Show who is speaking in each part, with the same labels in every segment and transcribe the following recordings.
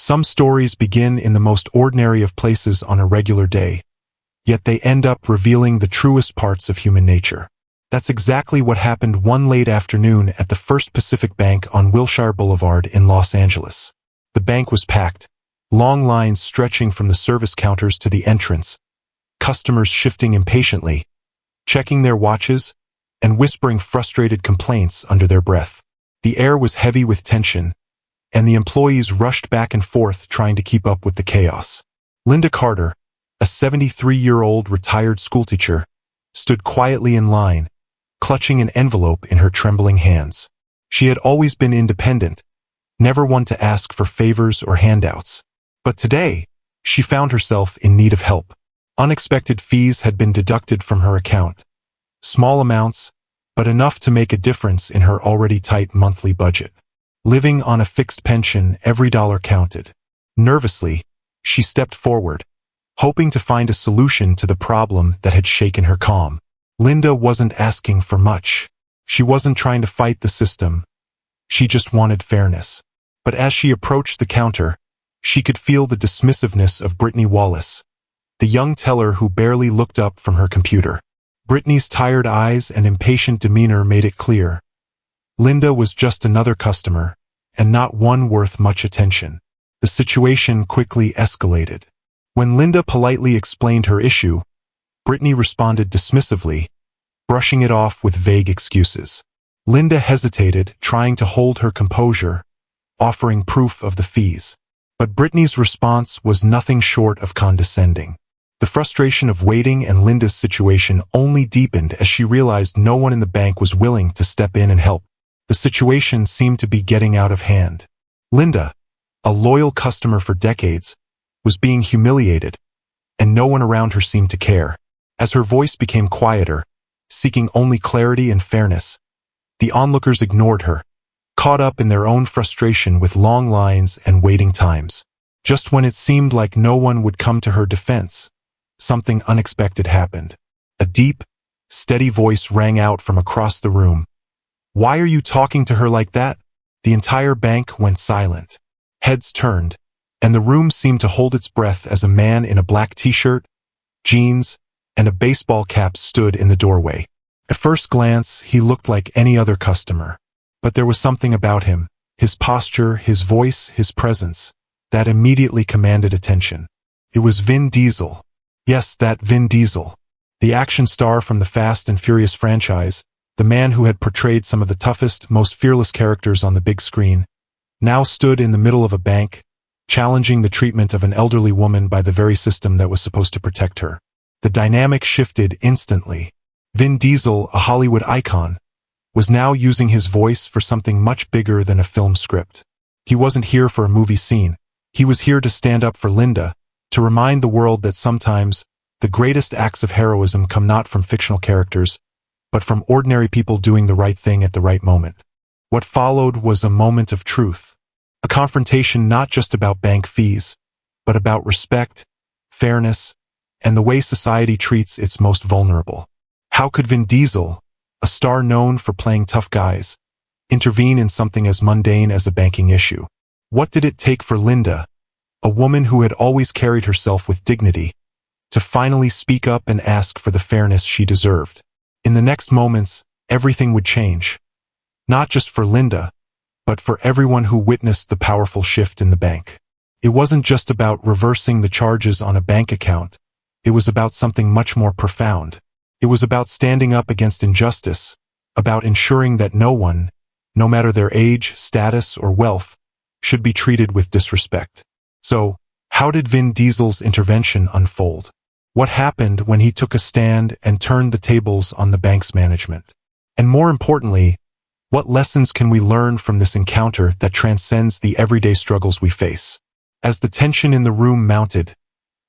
Speaker 1: Some stories begin in the most ordinary of places on a regular day, yet they end up revealing the truest parts of human nature. That's exactly what happened one late afternoon at the First Pacific Bank on Wilshire Boulevard in Los Angeles. The bank was packed, long lines stretching from the service counters to the entrance, customers shifting impatiently, checking their watches, and whispering frustrated complaints under their breath. The air was heavy with tension, and the employees rushed back and forth trying to keep up with the chaos. Linda Carter, a 73-year-old retired schoolteacher, stood quietly in line, clutching an envelope in her trembling hands. She had always been independent, never one to ask for favors or handouts. But today, she found herself in need of help. Unexpected fees had been deducted from her account. Small amounts, but enough to make a difference in her already tight monthly budget. Living on a fixed pension, every dollar counted. Nervously, she stepped forward, hoping to find a solution to the problem that had shaken her calm. Linda wasn't asking for much. She wasn't trying to fight the system. She just wanted fairness. But as she approached the counter, she could feel the dismissiveness of Brittany Wallace, the young teller who barely looked up from her computer. Brittany's tired eyes and impatient demeanor made it clear. Linda was just another customer, and not one worth much attention. The situation quickly escalated. When Linda politely explained her issue, Brittany responded dismissively, brushing it off with vague excuses. Linda hesitated, trying to hold her composure, offering proof of the fees. But Brittany's response was nothing short of condescending. The frustration of waiting and Linda's situation only deepened as she realized no one in the bank was willing to step in and help. The situation seemed to be getting out of hand. Linda, a loyal customer for decades, was being humiliated, and no one around her seemed to care. As her voice became quieter, seeking only clarity and fairness, the onlookers ignored her, caught up in their own frustration with long lines and waiting times. Just when it seemed like no one would come to her defense, something unexpected happened. A deep, steady voice rang out from across the room. "Why are you talking to her like that?" The entire bank went silent. Heads turned, and the room seemed to hold its breath as a man in a black t-shirt, jeans, and a baseball cap stood in the doorway. At first glance, he looked like any other customer. But there was something about him, his posture, his voice, his presence, that immediately commanded attention. It was Vin Diesel. Yes, that Vin Diesel. The action star from the Fast and Furious franchise, the man who had portrayed some of the toughest, most fearless characters on the big screen, now stood in the middle of a bank, challenging the treatment of an elderly woman by the very system that was supposed to protect her. The dynamic shifted instantly. Vin Diesel, a Hollywood icon, was now using his voice for something much bigger than a film script. He wasn't here for a movie scene. He was here to stand up for Linda, to remind the world that sometimes the greatest acts of heroism come not from fictional characters, but from ordinary people doing the right thing at the right moment. What followed was a moment of truth, a confrontation not just about bank fees, but about respect, fairness, and the way society treats its most vulnerable. How could Vin Diesel, a star known for playing tough guys, intervene in something as mundane as a banking issue? What did it take for Linda, a woman who had always carried herself with dignity, to finally speak up and ask for the fairness she deserved? In the next moments, everything would change. Not just for Linda, but for everyone who witnessed the powerful shift in the bank. It wasn't just about reversing the charges on a bank account. It was about something much more profound. It was about standing up against injustice, about ensuring that no one, no matter their age, status, or wealth, should be treated with disrespect. So, how did Vin Diesel's intervention unfold? What happened when he took a stand and turned the tables on the bank's management? And more importantly, what lessons can we learn from this encounter that transcends the everyday struggles we face? As the tension in the room mounted,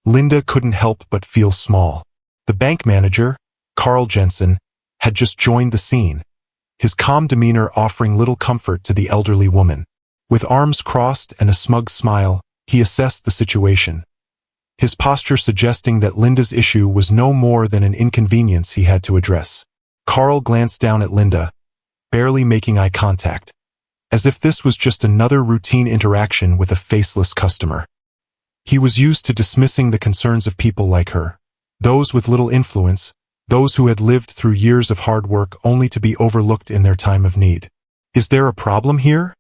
Speaker 1: Linda couldn't help but feel small. The bank manager, Carl Jensen, had just joined the scene, his calm demeanor offering little comfort to the elderly woman. With arms crossed and a smug smile, he assessed the situation, his posture suggesting that Linda's issue was no more than an inconvenience he had to address. Carl glanced down at Linda, barely making eye contact, as if this was just another routine interaction with a faceless customer. He was used to dismissing the concerns of people like her, those with little influence, those who had lived through years of hard work only to be overlooked in their time of need. "Is there a problem here?"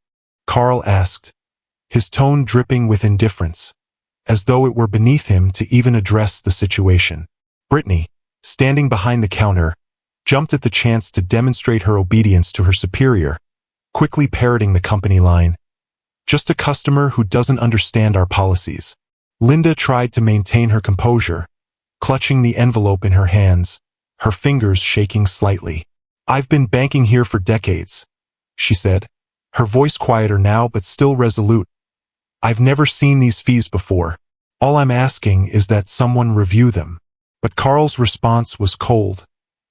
Speaker 1: Carl asked, his tone dripping with indifference, as though it were beneath him to even address the situation. Brittany, standing behind the counter, jumped at the chance to demonstrate her obedience to her superior, quickly parroting the company line, "Just a customer who doesn't understand our policies." Linda tried to maintain her composure, clutching the envelope in her hands, her fingers shaking slightly. "I've been banking here for decades," she said, her voice quieter now but still resolute. "I've never seen these fees before. All I'm asking is that someone review them." But Carl's response was cold,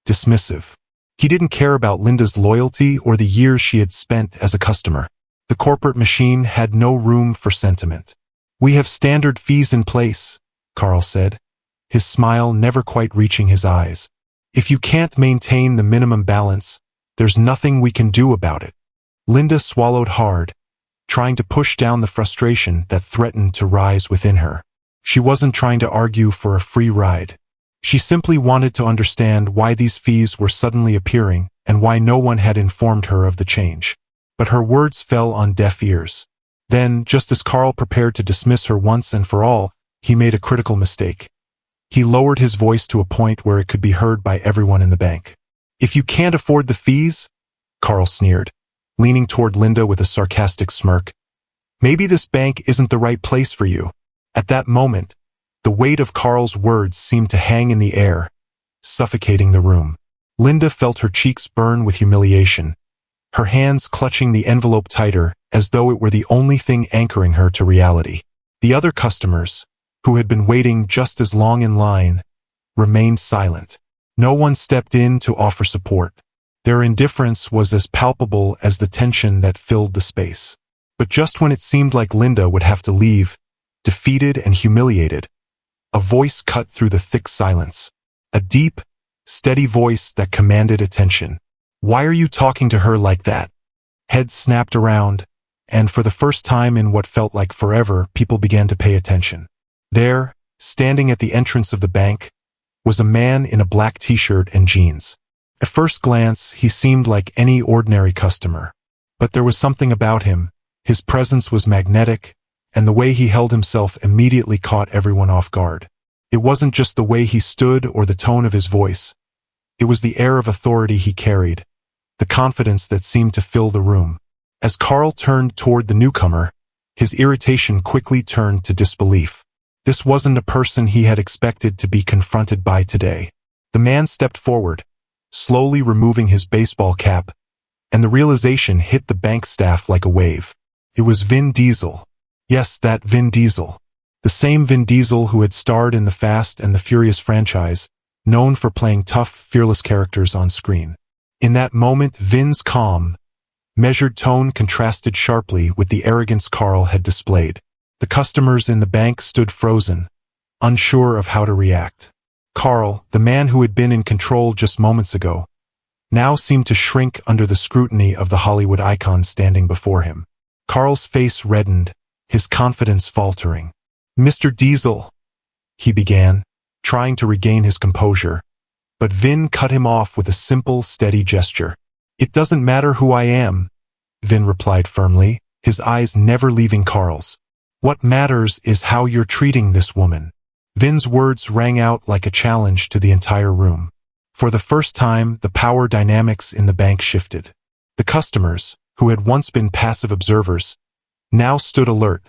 Speaker 1: dismissive. He didn't care about Linda's loyalty or the years she had spent as a customer. The corporate machine had no room for sentiment. "We have standard fees in place," Carl said, his smile never quite reaching his eyes. "If you can't maintain the minimum balance, there's nothing we can do about it." Linda swallowed hard, trying to push down the frustration that threatened to rise within her. She wasn't trying to argue for a free ride. She simply wanted to understand why these fees were suddenly appearing and why no one had informed her of the change. But her words fell on deaf ears. Then, just as Carl prepared to dismiss her once and for all, he made a critical mistake. He lowered his voice to a point where it could be heard by everyone in the bank. "If you can't afford the fees," Carl sneered, leaning toward Linda with a sarcastic smirk, "maybe this bank isn't the right place for you." At that moment, the weight of Carl's words seemed to hang in the air, suffocating the room. Linda felt her cheeks burn with humiliation, her hands clutching the envelope tighter as though it were the only thing anchoring her to reality. The other customers, who had been waiting just as long in line, remained silent. No one stepped in to offer support. Their indifference was as palpable as the tension that filled the space. But just when it seemed like Linda would have to leave, defeated and humiliated, a voice cut through the thick silence. A deep, steady voice that commanded attention. "Why are you talking to her like that?" Heads snapped around, and for the first time in what felt like forever, people began to pay attention. There, standing at the entrance of the bank, was a man in a black t-shirt and jeans. At first glance, he seemed like any ordinary customer. But there was something about him. His presence was magnetic, and the way he held himself immediately caught everyone off guard. It wasn't just the way he stood or the tone of his voice. It was the air of authority he carried, the confidence that seemed to fill the room. As Carl turned toward the newcomer, his irritation quickly turned to disbelief. This wasn't a person he had expected to be confronted by today. The man stepped forward, slowly removing his baseball cap, and the realization hit the bank staff like a wave. It was Vin Diesel. Yes, that Vin Diesel. The same Vin Diesel who had starred in the Fast and the Furious franchise, known for playing tough, fearless characters on screen. In that moment, Vin's calm, measured tone contrasted sharply with the arrogance Carl had displayed. The customers in the bank stood frozen, unsure of how to react. Carl, the man who had been in control just moments ago, now seemed to shrink under the scrutiny of the Hollywood icon standing before him. Carl's face reddened, his confidence faltering. "Mr. Diesel," he began, trying to regain his composure, but Vin cut him off with a simple, steady gesture. "It doesn't matter who I am," Vin replied firmly, his eyes never leaving Carl's. "What matters is how you're treating this woman." Vin's words rang out like a challenge to the entire room. For the first time, the power dynamics in the bank shifted. The customers, who had once been passive observers, now stood alert,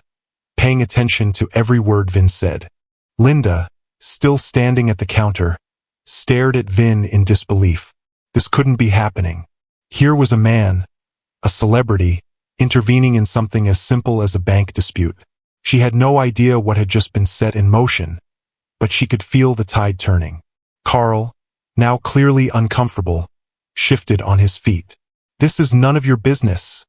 Speaker 1: paying attention to every word Vin said. Linda, still standing at the counter, stared at Vin in disbelief. This couldn't be happening. Here was a man, a celebrity, intervening in something as simple as a bank dispute. She had no idea what had just been set in motion, but she could feel the tide turning. Carl, now clearly uncomfortable, shifted on his feet. "This is none of your business,"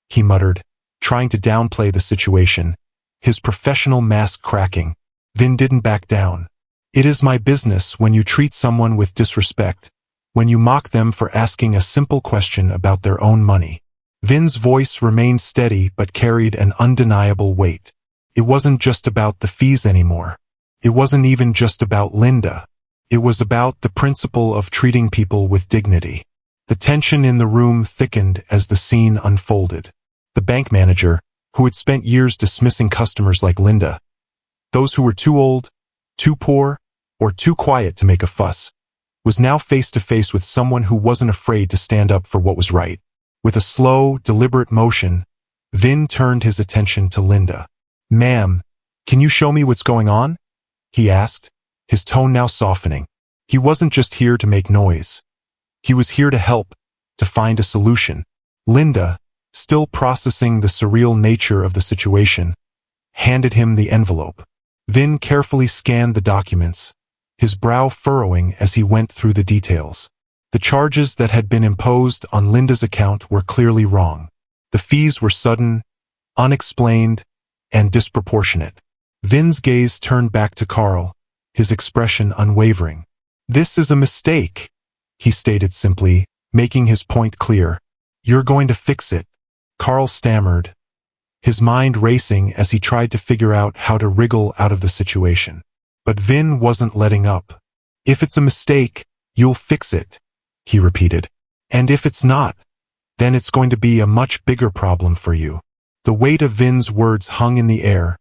Speaker 1: he muttered, trying to downplay the situation, his professional mask cracking. Vin didn't back down. "It is my business when you treat someone with disrespect, when you mock them for asking a simple question about their own money." Vin's voice remained steady but carried an undeniable weight. It wasn't just about the fees anymore. It wasn't even just about Linda. It was about the principle of treating people with dignity. The tension in the room thickened as the scene unfolded. The bank manager, who had spent years dismissing customers like Linda, those who were too old, too poor, or too quiet to make a fuss, was now face to face with someone who wasn't afraid to stand up for what was right. With a slow, deliberate motion, Vin turned his attention to Linda. "Ma'am, can you show me what's going on?" he asked, his tone now softening. He wasn't just here to make noise. He was here to help, to find a solution. Linda, still processing the surreal nature of the situation, handed him the envelope. Vin carefully scanned the documents, his brow furrowing as he went through the details. The charges that had been imposed on Linda's account were clearly wrong. The fees were sudden, unexplained, and disproportionate. Vin's gaze turned back to Carl, his expression unwavering. "This is a mistake," he stated simply, making his point clear. "You're going to fix it," Carl stammered, his mind racing as he tried to figure out how to wriggle out of the situation. But Vin wasn't letting up. "If it's a mistake, you'll fix it," he repeated. "And if it's not, then it's going to be a much bigger problem for you." The weight of Vin's words hung in the air,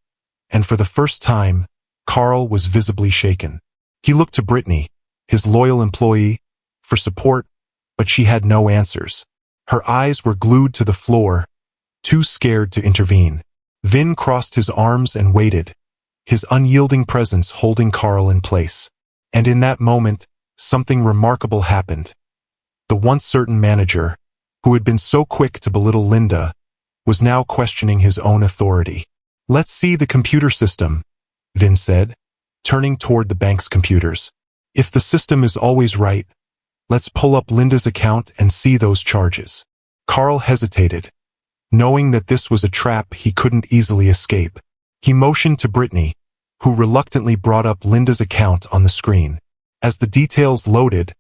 Speaker 1: and for the first time, Carl was visibly shaken. He looked to Brittany, his loyal employee, for support, but she had no answers. Her eyes were glued to the floor, too scared to intervene. Vin crossed his arms and waited, his unyielding presence holding Carl in place. And in that moment, something remarkable happened. The once certain manager, who had been so quick to belittle Linda, was now questioning his own authority. "Let's see the computer system," Vin said, turning toward the bank's computers. "If the system is always right, let's pull up Linda's account and see those charges." Carl hesitated, knowing that this was a trap he couldn't easily escape. He motioned to Brittany, who reluctantly brought up Linda's account on the screen. As the details loaded,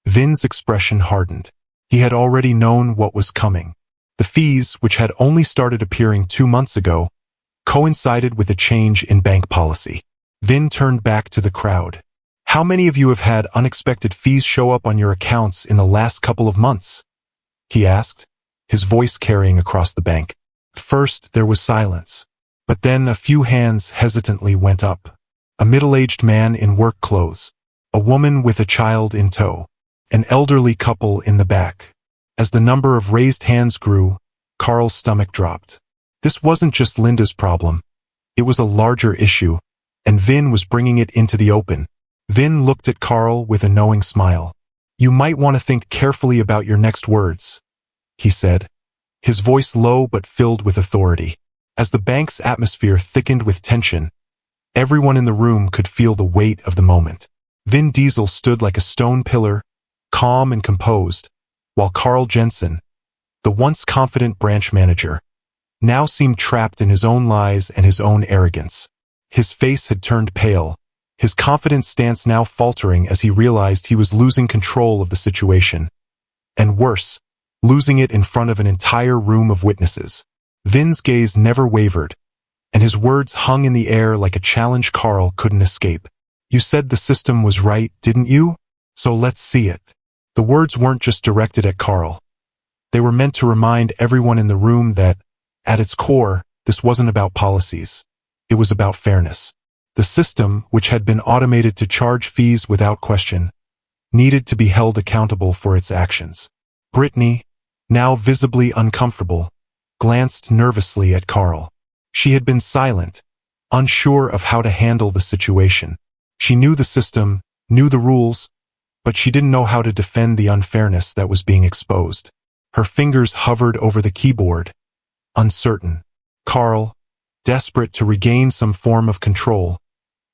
Speaker 1: Vin's expression hardened. He had already known what was coming. The fees, which had only started appearing 2 months ago, coincided with a change in bank policy. Vin turned back to the crowd. "How many of you have had unexpected fees show up on your accounts in the last couple of months?" he asked, his voice carrying across the bank. First, there was silence. But then a few hands hesitantly went up. A middle-aged man in work clothes, a woman with a child in tow, an elderly couple in the back. As the number of raised hands grew, Carl's stomach dropped. This wasn't just Linda's problem. It was a larger issue, and Vin was bringing it into the open. Vin looked at Carl with a knowing smile. "You might want to think carefully about your next words," he said, his voice low but filled with authority. As the bank's atmosphere thickened with tension, everyone in the room could feel the weight of the moment. Vin Diesel stood like a stone pillar, calm and composed, while Carl Jensen, the once confident branch manager, now seemed trapped in his own lies and his own arrogance. His face had turned pale, his confident stance now faltering as he realized he was losing control of the situation. And worse, losing it in front of an entire room of witnesses. Vin's gaze never wavered, and his words hung in the air like a challenge Carl couldn't escape. "You said the system was right, didn't you? So let's see it." The words weren't just directed at Carl. They were meant to remind everyone in the room that, at its core, this wasn't about policies. It was about fairness. The system, which had been automated to charge fees without question, needed to be held accountable for its actions. Brittany, now visibly uncomfortable, glanced nervously at Carl. She had been silent, unsure of how to handle the situation. She knew the system, knew the rules, but she didn't know how to defend the unfairness that was being exposed. Her fingers hovered over the keyboard, uncertain. Carl, desperate to regain some form of control,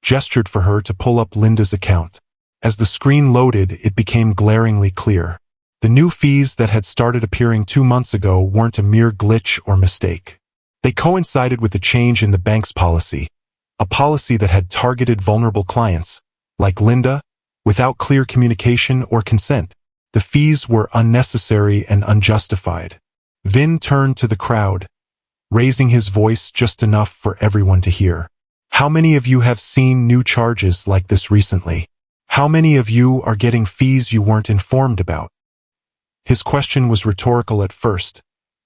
Speaker 1: gestured for her to pull up Linda's account. As the screen loaded, it became glaringly clear. The new fees that had started appearing 2 months ago weren't a mere glitch or mistake. They coincided with the change in the bank's policy, a policy that had targeted vulnerable clients, like Linda, without clear communication or consent. The fees were unnecessary and unjustified. Vin turned to the crowd, raising his voice just enough for everyone to hear. How many of you have seen new charges like this recently? How many of you are getting fees you weren't informed about? His question was rhetorical at first,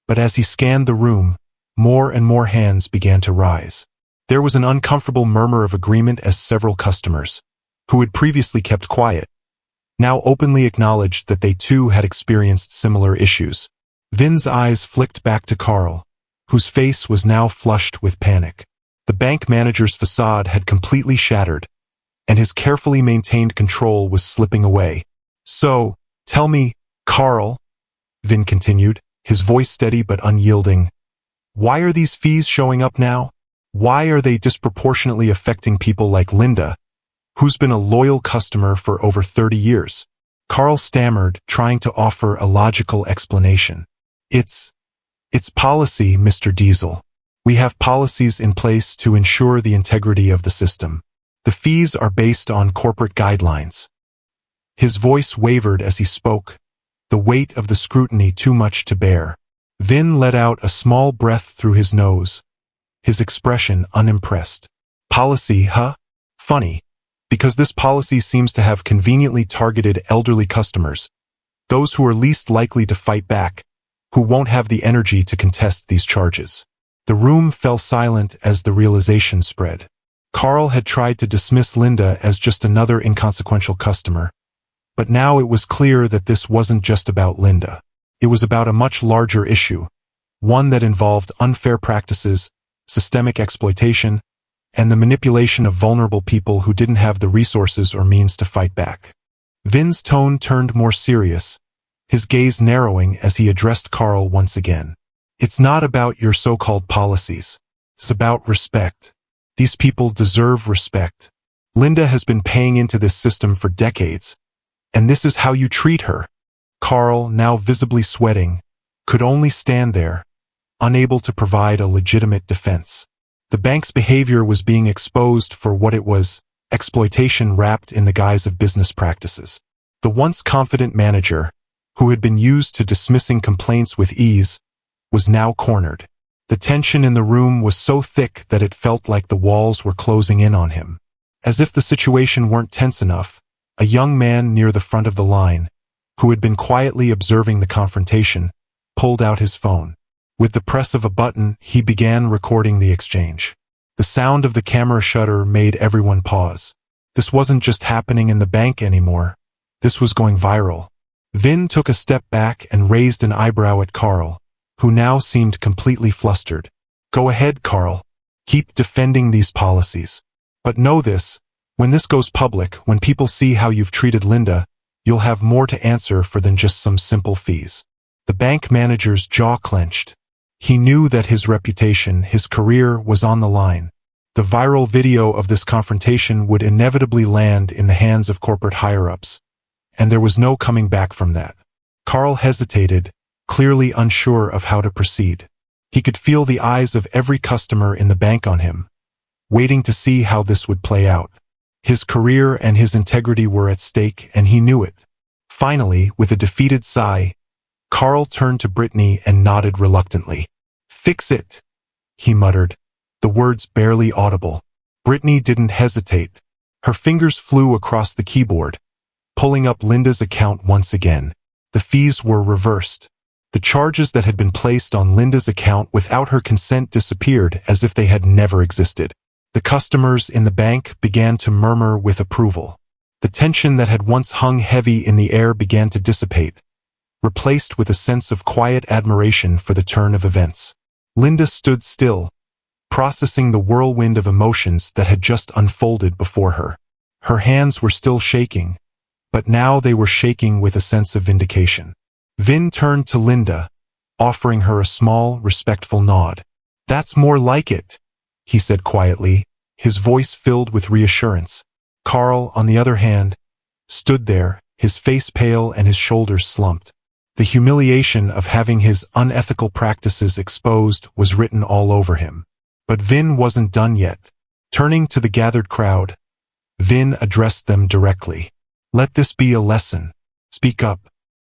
Speaker 1: but as he scanned the room, more and more hands began to rise. There was an uncomfortable murmur of agreement as several customers, who had previously kept quiet, now openly acknowledged that they too had experienced similar issues. Vin's eyes flicked back to Carl, whose face was now flushed with panic. The bank manager's facade had completely shattered, and his carefully maintained control was slipping away. So, tell me, Carl, Vin continued, his voice steady but unyielding, why are these fees showing up now? Why are they disproportionately affecting people like Linda, who's been a loyal customer for over 30 years? Carl stammered, trying to offer a logical explanation. It's policy, Mr. Diesel. We have policies in place to ensure the integrity of the system. The fees are based on corporate guidelines. His voice wavered as he spoke, the weight of the scrutiny too much to bear. Vin let out a small breath through his nose, his expression unimpressed. Policy, huh? Funny, because this policy seems to have conveniently targeted elderly customers, those who are least likely to fight back, who won't have the energy to contest these charges. The room fell silent as the realization spread. Carl had tried to dismiss Linda as just another inconsequential customer, but now it was clear that this wasn't just about Linda. It was about a much larger issue, one that involved unfair practices, systemic exploitation, and the manipulation of vulnerable people who didn't have the resources or means to fight back. Vin's tone turned more serious, his gaze narrowing as he addressed Carl once again. It's not about your so-called policies. It's about respect. These people deserve respect. Linda has been paying into this system for decades, and this is how you treat her. Carl, now visibly sweating, could only stand there, unable to provide a legitimate defense. The bank's behavior was being exposed for what it was, exploitation wrapped in the guise of business practices. The once confident manager, who had been used to dismissing complaints with ease, was now cornered. The tension in the room was so thick that it felt like the walls were closing in on him. As if the situation weren't tense enough, a young man near the front of the line, who had been quietly observing the confrontation, pulled out his phone. With the press of a button, he began recording the exchange. The sound of the camera shutter made everyone pause. This wasn't just happening in the bank anymore. This was going viral. Vin took a step back and raised an eyebrow at Carl, who now seemed completely flustered. Go ahead, Carl. Keep defending these policies. But know this, when this goes public, when people see how you've treated Linda, you'll have more to answer for than just some simple fees. The bank manager's jaw clenched. He knew that his reputation, his career, was on the line. The viral video of this confrontation would inevitably land in the hands of corporate higher-ups, and there was no coming back from that. Carl hesitated, clearly unsure of how to proceed. He could feel the eyes of every customer in the bank on him, waiting to see how this would play out. His career and his integrity were at stake, and he knew it. Finally, with a defeated sigh, Carl turned to Brittany and nodded reluctantly. Fix it, he muttered, the words barely audible. Brittany didn't hesitate. Her fingers flew across the keyboard, pulling up Linda's account once again. The fees were reversed. The charges that had been placed on Linda's account without her consent disappeared as if they had never existed. The customers in the bank began to murmur with approval. The tension that had once hung heavy in the air began to dissipate, replaced with a sense of quiet admiration for the turn of events. Linda stood still, processing the whirlwind of emotions that had just unfolded before her. Her hands were still shaking, but now they were shaking with a sense of vindication. Vin turned to Linda, offering her a small, respectful nod. That's more like it, he said quietly, his voice filled with reassurance. Carl, on the other hand, stood there, his face pale and his shoulders slumped. The humiliation of having his unethical practices exposed was written all over him. But Vin wasn't done yet. Turning to the gathered crowd, Vin addressed them directly. Let this be a lesson. Speak up.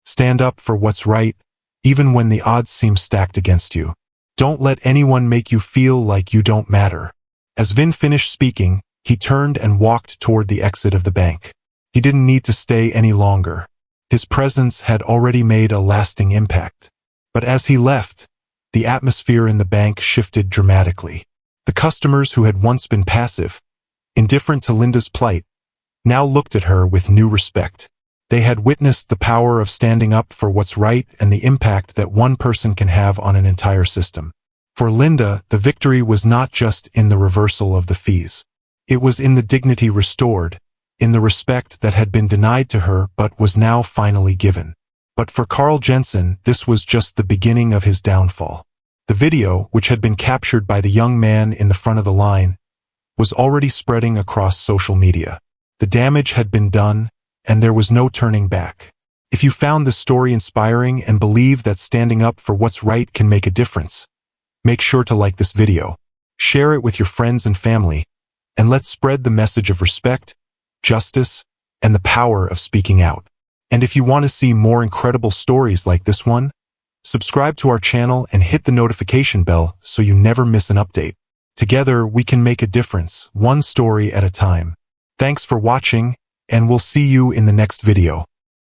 Speaker 1: Stand up for what's right, even when the odds seem stacked against you. Don't let anyone make you feel like you don't matter. As Vin finished speaking, he turned and walked toward the exit of the bank. He didn't need to stay any longer. His presence had already made a lasting impact. But as he left, the atmosphere in the bank shifted dramatically. The customers who had once been passive, indifferent to Linda's plight, now looked at her with new respect. They had witnessed the power of standing up for what's right and the impact that one person can have on an entire system. For Linda, the victory was not just in the reversal of the fees. It was in the dignity restored, in the respect that had been denied to her but was now finally given. But for Carl Jensen, this was just the beginning of his downfall. The video, which had been captured by the young man in the front of the line, was already spreading across social media. The damage had been done, and there was no turning back. If you found this story inspiring and believe that standing up for what's right can make a difference, make sure to like this video, share it with your friends and family, and let's spread the message of respect, justice, and the power of speaking out. And if you want to see more incredible stories like this one, subscribe to our channel and hit the notification bell so you never miss an update. Together, we can make a difference, one story at a time. Thanks for watching, and we'll see you in the next video.